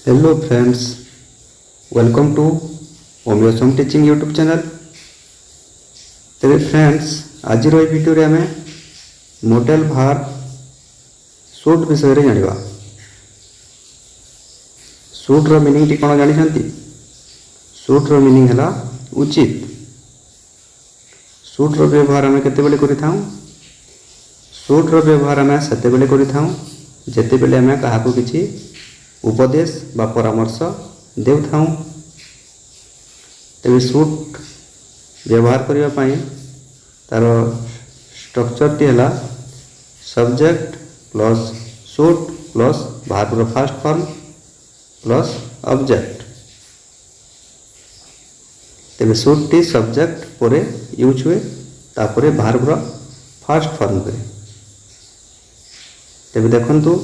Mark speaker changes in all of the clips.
Speaker 1: Hello friends, welcome to होमियोसम teaching YouTube channel. तेरे friends, आज वीडियो आम मॉडल भार सूट विषय जाना। सूट्र मीनिंग टी कौन जानते? सूट्र मीनिंग है उचित। सूट्र व्यवहार आम केतबेले करिथाऊ? सूट्र व्यवहार आम सेतेबेले करिथाऊ जेतेबेले आम काहाकू किछि उपदेश बा परामर्श देउथाऊ। तेबे सूट व्यवहार करिया पई तार स्ट्रक्चर टी है सब्जेक्ट प्लस सूट plus verb first form plus object. तेबे सूट टी सब्जेक्ट परे यूज हुए तापरे भार्बर फर्स्ट फॉर्म करे। तेबे देखंतु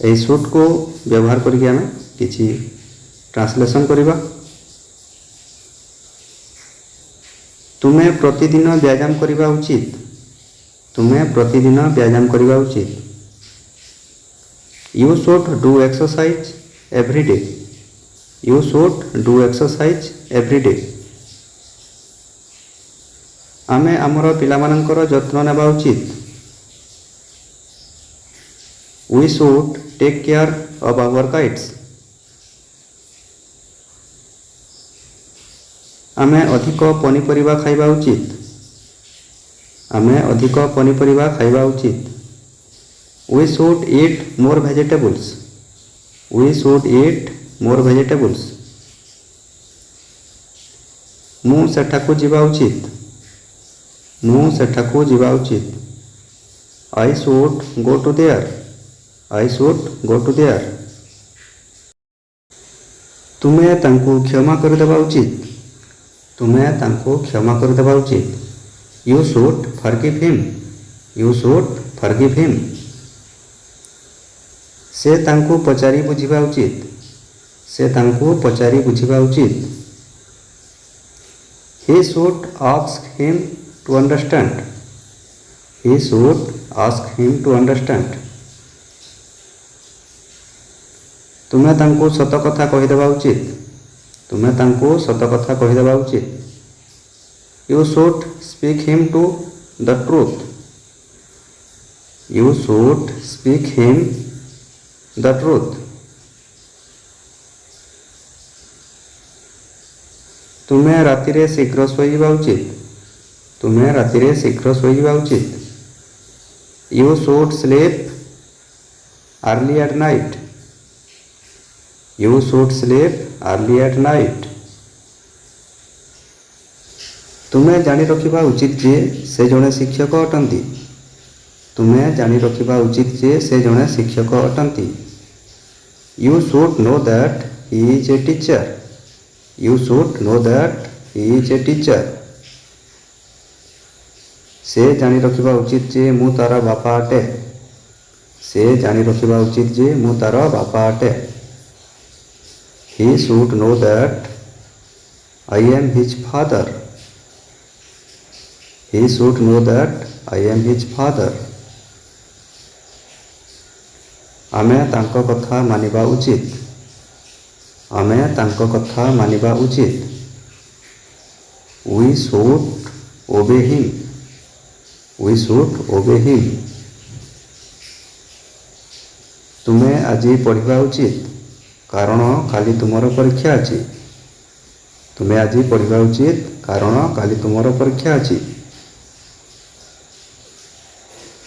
Speaker 1: यही सूट को व्यवहार करके आम किसी ट्रांसलेशन करिबा। तुम्हें प्रतिदिन व्यायाम करिबा उचित। तुम्हें प्रतिदिन व्यायाम करिबा उचित। You should do exercise every day. You should do exercise every day. आमे आमर पिलामानंकर जत्न नेबा उचित। We should take care of our kids. आमे अधिक पनीपरिबा खाइबा उचित। आमे अधिक पनीपरिबा खाइबा उचित। We should eat more vegetables. We should eat more vegetables. मु सेठाकू जीवा उचित। मु सेठाकू जीवा उचित। I should go to there. I should go to there. तुम्हें तांको क्षमा कर देबा उचित। तुम्हें तांको क्षमा कर देबा उचित। You should forgive him. You should forgive him. से तांको पचारी बुझिबा उचित। से तांको पचारी बुझिबा उचित। He should ask him to understand. He should ask him to understand. तुम्हें तांको सत कथा कहीदेबा उचित। तुम्हें तांको सत कथा कहीदेबा उचित। You should speak him to the truth. You should speak him the truth. तुम्हें रातिरे शीघ्र शोइबा उचित। तुम्हें रातिरे शीघ्र शोइबा उचित। You should sleep early at night. You should sleep early at night. तुम्हें जानी रखिबा उचित जे से जने शिक्षक अटंती। तुम्हें जानी रखिबा उचित जे से जने शिक्षक अटंती। You should know that he is a teacher. You should know that he is a teacher. से जानी रखिबा उचित जे मु तारा बापा अटे। से जानी रखिबा उचित जे मु तारा बापा अटे। He should know that I am his father. He should know that I am his father. आमे तांको कथा मानिबा उचित। आमे तांको कथा मानिबा उचित। We should obey him. We should obey him. तुम्हें आज पढ़िबा उचित कारण काली तुमर परीक्षा अछि। तुम्हें आज पढ़िबा उचित कारण काली तुमर परीक्षा अछि।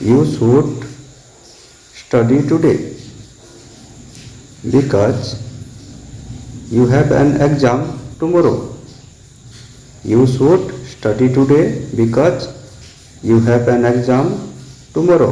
Speaker 1: You should study today because you have an exam tomorrow. You should study today because you have an exam tomorrow.